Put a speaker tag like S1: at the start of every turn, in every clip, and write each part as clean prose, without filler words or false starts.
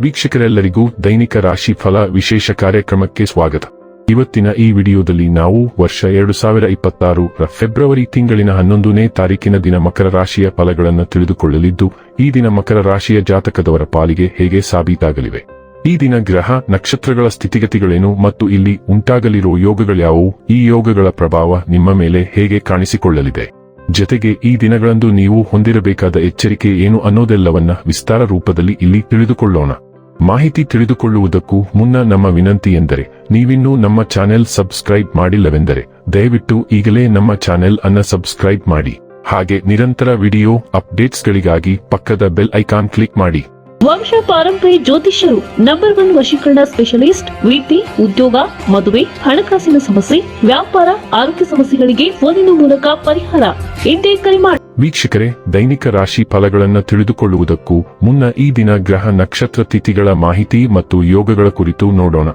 S1: ವೀಕ್ಷಕರೆಲ್ಲರಿಗೂ ದೈನಿಕ ರಾಶಿ ಫಲ ವಿಶೇಷ ಕಾರ್ಯಕ್ರಮಕ್ಕೆ ಸ್ವಾಗತ. ಇವತ್ತಿನ ಈ ವಿಡಿಯೋದಲ್ಲಿ ನಾವು ವರ್ಷ 2026 ರ ಫೆಬ್ರವರಿ ತಿಂಗಳಿನ 11ನೇ ತಾರೀಕಿನ ದಿನ ಮಕರ ರಾಶಿಯ ಫಲಗಳನ್ನು ತಿಳಿದುಕೊಳ್ಳಲಿದ್ದು, ಈ ದಿನ ಮಕರ ರಾಶಿಯ ಜಾತಕದವರ ಪಾಲಿಗೆ ಹೇಗೆ ಸಾಬೀತಾಗಲಿವೆ, ಈ ದಿನ ಗ್ರಹ ನಕ್ಷತ್ರಗಳ ಸ್ಥಿತಿಗತಿಗಳೇನು ಮತ್ತು ಇಲ್ಲಿ ಉಂಟಾಗಲಿರುವ ಯೋಗಗಳ್ಯಾವುವು, ಈ ಯೋಗಗಳ ಪ್ರಭಾವ ನಿಮ್ಮ ಮೇಲೆ ಹೇಗೆ ಕಾಣಿಸಿಕೊಳ್ಳಲಿದೆ, ಜತೆಗೆ ಈ ದಿನಗಳಂದು ನೀವು ಹೊಂದಿರಬೇಕಾದ ಎಚ್ಚರಿಕೆ ಏನು ಅನ್ನೋದೆಲ್ಲವನ್ನ ವಿಸ್ತಾರ ರೂಪದಲ್ಲಿ ಇಲ್ಲಿ ತಿಳಿದುಕೊಳ್ಳೋಣ. ಮಾಹಿತಿ ತಿಳಿದುಕೊಳ್ಳುವುದಕ್ಕೂ ಮುನ್ನ ನಮ್ಮ ವಿನಂತಿ ಎಂದರೆ, ನೀವಿನ್ನೂ ನಮ್ಮ ಚಾನೆಲ್ ಸಬ್ಸ್ಕ್ರೈಬ್ ಮಾಡಿಲ್ಲವೆಂದರೆ ದಯವಿಟ್ಟು ಈಗಲೇ ನಮ್ಮ ಚಾನೆಲ್ ಅನ್ನ ಸಬ್ಸ್ಕ್ರೈಬ್ ಮಾಡಿ. ಹಾಗೆ ನಿರಂತರ ವಿಡಿಯೋ ಅಪ್ಡೇಟ್ಸ್ಗಳಿಗಾಗಿ ಪಕ್ಕದ ಬೆಲ್ ಐಕಾನ್ ಕ್ಲಿಕ್ ಮಾಡಿ.
S2: ವಂಶ ಪಾರಂಪರ್ಯ ಜ್ಯೋತಿಷ್ಯರು ನಂಬರ್ 1 ವಶೀಕರಣ ಸ್ಪೆಷಲಿಸ್ಟ್. ವೃತ್ತಿ, ಉದ್ಯೋಗ, ಮದುವೆ, ಹಣಕಾಸಿನ ಸಮಸ್ಯೆ, ವ್ಯಾಪಾರ, ಆರೋಗ್ಯ ಸಮಸ್ಯೆಗಳಿಗೆ ಫೋನಿನ ಮೂಲಕ ಪರಿಹಾರ. ಇಂದೇ ಕರೆ ಮಾಡಿ.
S1: ವೀಕ್ಷಕರೇ, ದೈನಿಕ ರಾಶಿ ಫಲಗಳನ್ನು ತಿಳಿದುಕೊಳ್ಳುವುದಕ್ಕೂ ಮುನ್ನ ಈ ದಿನ ಗ್ರಹ ನಕ್ಷತ್ರ ತಿಥಿಗಳ ಮಾಹಿತಿ ಮತ್ತು ಯೋಗಗಳ ಕುರಿತು ನೋಡೋಣ.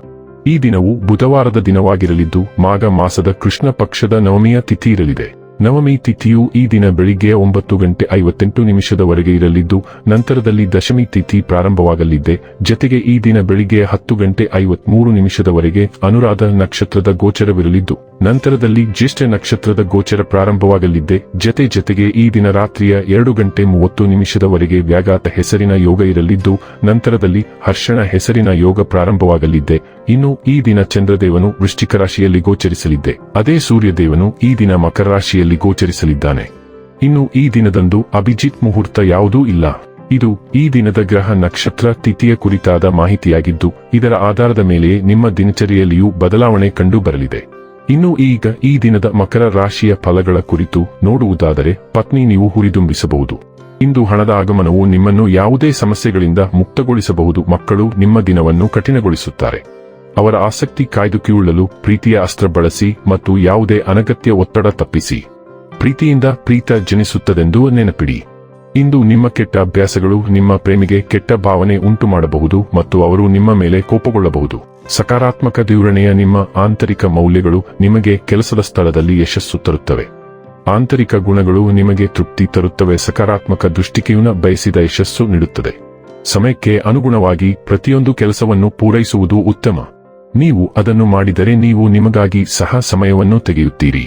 S1: ಈ ದಿನವು ಬುಧವಾರದ ದಿನವಾಗಿರಲಿದ್ದು, ಮಾಘ ಮಾಸದ ಕೃಷ್ಣ ಪಕ್ಷದ ನವಮಿಯ ತಿಥಿ ಇರಲಿದೆ. ನವಮಿ ತಿಥಿಯು ಈ ದಿನ ಬೆಳಿಗ್ಗೆ 9:58 ಇರಲಿದ್ದು, ನಂತರದಲ್ಲಿ ದಶಮಿ ತಿಥಿ ಪ್ರಾರಂಭವಾಗಲಿದೆ. ಜತೆಗೆ ಈ ದಿನ ಬೆಳಿಗ್ಗೆ 10:53 ಅನುರಾಧ ನಕ್ಷತ್ರದ ಗೋಚರವಿರಲಿದ್ದು, ನಂತರದಲ್ಲಿ ಜ್ಯೇಷ್ಠ ನಕ್ಷತ್ರದ ಗೋಚರ ಪ್ರಾರಂಭವಾಗಲಿದೆ. ಜತೆಗೆ ಈ ದಿನ ರಾತ್ರಿಯ 2:30 ವ್ಯಾಘಾತ ಹೆಸರಿನ ಯೋಗ ಇರಲಿದ್ದು, ನಂತರದಲ್ಲಿ ಹರ್ಷಣ ಹೆಸರಿನ ಯೋಗ ಪ್ರಾರಂಭವಾಗಲಿದೆ. ಇನ್ನು ಈ ದಿನ ಚಂದ್ರದೇವನು ವೃಶ್ಚಿಕ ರಾಶಿಯಲ್ಲಿ ಗೋಚರಿಸಲಿದೆ. ಅದೇ ಸೂರ್ಯದೇವನು ಈ ದಿನ ಮಕರ ರಾಶಿಯಲ್ಲಿ ಗೋಚರಿಸಲಿದ್ದಾನೆ. ಇನ್ನು ಈ ದಿನದಂದು ಅಭಿಜಿತ್ ಮುಹೂರ್ತ ಯಾವುದೂ ಇಲ್ಲ. ಇದು ಈ ದಿನದ ಗ್ರಹ ನಕ್ಷತ್ರ ತಿಥಿಯ ಕುರಿತಾದ ಮಾಹಿತಿಯಾಗಿದ್ದು, ಇದರ ಆಧಾರದ ಮೇಲೆ ನಿಮ್ಮ ದಿನಚರಿಯಲ್ಲಿಯೂ ಬದಲಾವಣೆ ಕಂಡು ಬರಲಿದೆ. ಇನ್ನು ಈಗ ಈ ದಿನದ ಮಕರ ರಾಶಿಯ ಫಲಗಳ ಕುರಿತು ನೋಡುವುದಾದರೆ, ಪತ್ನಿ ನೀವು ಹುರಿದುಂಬಿಸಬಹುದು. ಇಂದು ಹಣದ ಆಗಮನವು ನಿಮ್ಮನ್ನು ಯಾವುದೇ ಸಮಸ್ಯೆಗಳಿಂದ ಮುಕ್ತಗೊಳಿಸಬಹುದು. ಮಕ್ಕಳು ನಿಮ್ಮ ದಿನವನ್ನು ಕಠಿಣಗೊಳಿಸುತ್ತಾರೆ. ಅವರ ಆಸಕ್ತಿ ಕಾಯ್ದುಕೊಳ್ಳಲು ಪ್ರೀತಿಯ ಅಸ್ತ್ರ ಬಳಸಿ ಮತ್ತು ಯಾವುದೇ ಅನಗತ್ಯ ಒತ್ತಡ ತಪ್ಪಿಸಿ. ಪ್ರೀತಿಯಿಂದ ಪ್ರೀತ ಜನಿಸುತ್ತದೆಂದು ನೆನಪಿಡಿ. ಇಂದು ನಿಮ್ಮ ಕೆಟ್ಟ ಅಭ್ಯಾಸಗಳು ನಿಮ್ಮ ಪ್ರೇಮಿಗೆ ಕೆಟ್ಟ ಭಾವನೆ ಉಂಟು ಮಾಡಬಹುದು ಮತ್ತು ಅವರು ನಿಮ್ಮ ಮೇಲೆ ಕೋಪಗೊಳ್ಳಬಹುದು. ಸಕಾರಾತ್ಮಕ ಧೋರಣೆಯ ನಿಮ್ಮ ಆಂತರಿಕ ಮೌಲ್ಯಗಳು ನಿಮಗೆ ಕೆಲಸದ ಸ್ಥಳದಲ್ಲಿ ಯಶಸ್ಸು ತರುತ್ತವೆ. ಆಂತರಿಕ ಗುಣಗಳು ನಿಮಗೆ ತೃಪ್ತಿ ತರುತ್ತವೆ. ಸಕಾರಾತ್ಮಕ ದೃಷ್ಟಿಕೆಯನ್ನು ಬಯಸಿದ ಯಶಸ್ಸು ನೀಡುತ್ತದೆ. ಸಮಯಕ್ಕೆ ಅನುಗುಣವಾಗಿ ಪ್ರತಿಯೊಂದು ಕೆಲಸವನ್ನು ಪೂರೈಸುವುದು ಉತ್ತಮ. ನೀವು ಅದನ್ನು ಮಾಡಿದರೆ ನೀವು ನಿಮಗಾಗಿ ಸಹ ಸಮಯವನ್ನು ತೆಗೆಯುತ್ತೀರಿ.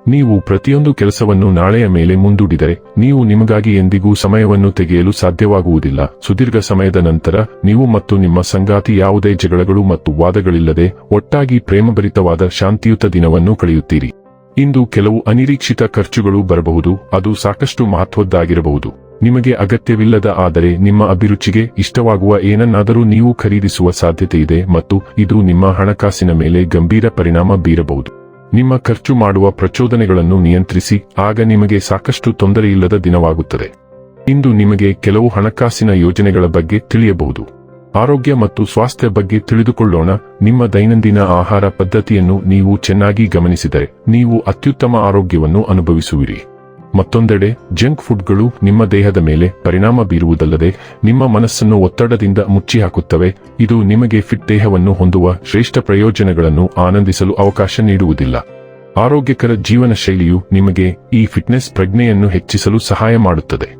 S1: ನೀವು ಪ್ರತಿಯೊಂದು ಕೆಲಸವನ್ನು ನಾಳೆಯ ಮೇಲೆ ಮುಂದೂಡಿದರೆ ನೀವು ನಿಮಗಾಗಿ ಎಂದಿಗೂ ಸಮಯವನ್ನು ತೆಗೆಯಲು ಸಾಧ್ಯವಾಗುವುದಿಲ್ಲ. ಸುದೀರ್ಘ ಸಮಯದ ನಂತರ ನೀವು ಮತ್ತು ನಿಮ್ಮ ಸಂಗಾತಿ ಯಾವುದೇ ಜಗಳಗಳು ಮತ್ತು ವಾದಗಳಿಲ್ಲದೆ ಒಟ್ಟಾಗಿ ಪ್ರೇಮಭರಿತವಾದ ಶಾಂತಿಯುತ ದಿನವನ್ನು ಕಳೆಯುತ್ತೀರಿ. ಇಂದು ಕೆಲವು ಅನಿರೀಕ್ಷಿತ ಖರ್ಚುಗಳು ಬರಬಹುದು. ಅದು ಸಾಕಷ್ಟು ಮಹತ್ವದ್ದಾಗಿರಬಹುದು. ನಿಮಗೆ ಅಗತ್ಯವಿಲ್ಲದ ಆದರೆ ನಿಮ್ಮ ಅಭಿರುಚಿಗೆ ಇಷ್ಟವಾಗುವ ಏನನ್ನಾದರೂ ನೀವು ಖರೀದಿಸುವ ಸಾಧ್ಯತೆಯಿದೆ ಮತ್ತು ಇದು ನಿಮ್ಮ ಹಣಕಾಸಿನ ಮೇಲೆ ಗಂಭೀರ ಪರಿಣಾಮ ಬೀರಬಹುದು. ನಿಮ್ಮ ಖರ್ಚು ಮಾಡುವ ಪ್ರಚೋದನೆಗಳನ್ನು ನಿಯಂತ್ರಿಸಿ, ಆಗ ನಿಮಗೆ ಸಾಕಷ್ಟು ತೊಂದರೆಯಿಲ್ಲದ ದಿನವಾಗುತ್ತದೆ. ಇಂದು ನಿಮಗೆ ಕೆಲವು ಹಣಕಾಸಿನ ಯೋಜನೆಗಳ ಬಗ್ಗೆ ತಿಳಿಯಬಹುದು. ಆರೋಗ್ಯ ಮತ್ತು ಸ್ವಾಸ್ಥ್ಯ ಬಗ್ಗೆ ತಿಳಿದುಕೊಳ್ಳೋಣ. ನಿಮ್ಮ ದೈನಂದಿನ ಆಹಾರ ಪದ್ಧತಿಯನ್ನು ನೀವು ಚೆನ್ನಾಗಿ ಗಮನಿಸಿದರೆ ನೀವು ಅತ್ಯುತ್ತಮ ಆರೋಗ್ಯವನ್ನು ಅನುಭವಿಸುವಿರಿ. ಮತ್ತೊಂದೆಡೆ ಜಂಕ್ ಫುಡ್ಗಳು ನಿಮ್ಮ ದೇಹದ ಮೇಲೆ ಪರಿಣಾಮ ಬೀರುವುದಲ್ಲದೆ ನಿಮ್ಮ ಮನಸ್ಸನ್ನು ಒತ್ತಡದಿಂದ ಮುಚ್ಚಿಹಾಕುತ್ತವೆ. ಇದು ನಿಮಗೆ ಫಿಟ್ ದೇಹವನ್ನು ಹೊಂದುವ ಶ್ರೇಷ್ಠ ಪ್ರಯೋಜನಗಳನ್ನು ಆನಂದಿಸಲು ಅವಕಾಶ ನೀಡುವುದಿಲ್ಲ. ಆರೋಗ್ಯಕರ ಜೀವನ ಶೈಲಿಯು ನಿಮಗೆ ಈ ಫಿಟ್ನೆಸ್ ಪ್ರಜ್ಞೆಯನ್ನು ಹೆಚ್ಚಿಸಲು ಸಹಾಯ ಮಾಡುತ್ತದೆ.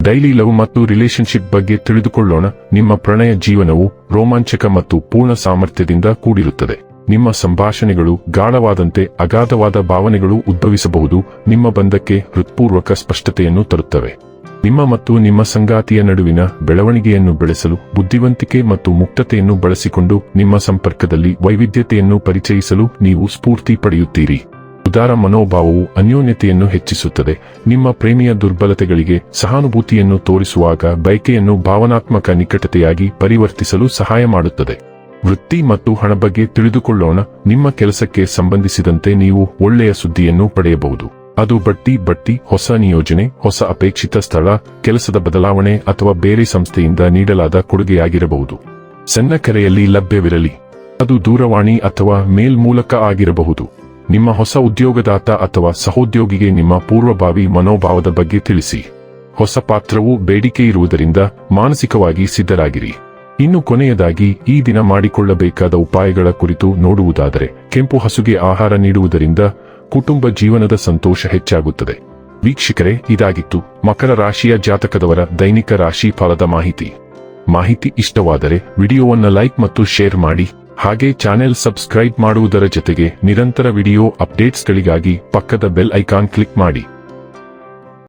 S1: ಡೈಲಿ ಲವ್ ಮತ್ತು ರಿಲೇಶನ್ಶಿಪ್ ಬಗ್ಗೆ ತಿಳಿದುಕೊಳ್ಳೋಣ. ನಿಮ್ಮ ಪ್ರಣಯ ಜೀವನವು ರೋಮಾಂಚಕ ಮತ್ತು ಪೂರ್ಣ ಸಾಮರ್ಥ್ಯದಿಂದ ಕೂಡಿರುತ್ತದೆ. ನಿಮ್ಮ ಸಂಭಾಷಣೆಗಳು ಗಾಢವಾದಂತೆ ಅಗಾಧವಾದ ಭಾವನೆಗಳು ಉದ್ಭವಿಸಬಹುದು. ನಿಮ್ಮ ಬಂಧಕ್ಕೆ ಹೃತ್ಪೂರ್ವಕ ಸ್ಪಷ್ಟತೆಯನ್ನು ತರುತ್ತವೆ. ನಿಮ್ಮ ಮತ್ತು ನಿಮ್ಮ ಸಂಗಾತಿಯ ನಡುವಿನ ಬೆಳವಣಿಗೆಯನ್ನು ಬೆಳೆಸಲು ಬುದ್ಧಿವಂತಿಕೆ ಮತ್ತು ಮುಕ್ತತೆಯನ್ನು ಬಳಸಿಕೊಂಡು ನಿಮ್ಮ ಸಂಪರ್ಕದಲ್ಲಿ ವೈವಿಧ್ಯತೆಯನ್ನು ಪರಿಚಯಿಸಲು ನೀವು ಸ್ಫೂರ್ತಿ ಪಡೆಯುತ್ತೀರಿ. ಉದಾರ ಮನೋಭಾವವು ಅನ್ಯೋನ್ಯತೆಯನ್ನು ಹೆಚ್ಚಿಸುತ್ತದೆ. ನಿಮ್ಮ ಪ್ರೇಮಿಯ ದುರ್ಬಲತೆಗಳಿಗೆ ಸಹಾನುಭೂತಿಯನ್ನು ತೋರಿಸುವಾಗ ಬಯಕೆಯನ್ನು ಭಾವನಾತ್ಮಕ ನಿಕಟತೆಯಾಗಿ ಪರಿವರ್ತಿಸಲು ಸಹಾಯ ಮಾಡುತ್ತದೆ. ವೃತ್ತಿ ಮತ್ತು ಹಣ ಬಗ್ಗೆ ತಿಳಿದುಕೊಳ್ಳೋಣ. ನಿಮ್ಮ ಕೆಲಸಕ್ಕೆ ಸಂಬಂಧಿಸಿದಂತೆ ನೀವು ಒಳ್ಳೆಯ ಸುದ್ದಿಯನ್ನು ಪಡೆಯಬಹುದು. ಅದು ಬಡ್ತಿ, ಹೊಸ ನಿಯೋಜನೆ, ಹೊಸ ಅಪೇಕ್ಷಿತ ಸ್ಥಳ, ಕೆಲಸದ ಬದಲಾವಣೆ ಅಥವಾ ಬೇರೆ ಸಂಸ್ಥೆಯಿಂದ ನೀಡಲಾದ ಕೊಡುಗೆಯಾಗಿರಬಹುದು. ಸಣ್ಣ ಕರೆಯಲ್ಲಿ ಲಭ್ಯವಿರಲಿ. ಅದು ದೂರವಾಣಿ ಅಥವಾ ಮೇಲ್ ಮೂಲಕ ಆಗಿರಬಹುದು. ನಿಮ್ಮ ಹೊಸ ಉದ್ಯೋಗದಾತ ಅಥವಾ ಸಹೋದ್ಯೋಗಿಗೆ ನಿಮ್ಮ ಪೂರ್ವಭಾವಿ ಮನೋಭಾವದ ಬಗ್ಗೆ ತಿಳಿಸಿ. ಹೊಸ ಪಾತ್ರವು ಬೇಡಿಕೆ ಇರುವುದರಿಂದ ಮಾನಸಿಕವಾಗಿ ಸಿದ್ಧರಾಗಿರಿ. ಇನ್ನು ಕೊನೆಯದಾಗಿ ಈ ದಿನ ಮಾಡಿಕೊಳ್ಳಬೇಕಾದ ಉಪಾಯಗಳ ಕುರಿತು ನೋಡುವುದಾದರೆ, ಕೆಂಪು ಹಸುಗೆ ಆಹಾರ ನೀಡುವುದರಿಂದ ಕುಟುಂಬ ಜೀವನದ ಸಂತೋಷ ಹೆಚ್ಚಾಗುತ್ತದೆ. ವೀಕ್ಷಕರೇ, ಇದಾಗಿತ್ತು ಮಕರ ರಾಶಿಯ ಜಾತಕದವರ ದೈನಿಕ ರಾಶಿ ಫಲದ ಮಾಹಿತಿ. ಮಾಹಿತಿ ಇಷ್ಟವಾದರೆ ವಿಡಿಯೋವನ್ನು ಲೈಕ್ ಮತ್ತು ಶೇರ್ ಮಾಡಿ. ಹಾಗೆ ಚಾನೆಲ್ ಸಬ್ಸ್ಕ್ರೈಬ್ ಮಾಡುವುದರ ಜೊತೆಗೆ ನಿರಂತರ ವಿಡಿಯೋ ಅಪ್ಡೇಟ್ಸ್ಗಳಿಗಾಗಿ ಪಕ್ಕದ ಬೆಲ್ ಐಕಾನ್ ಕ್ಲಿಕ್ ಮಾಡಿ.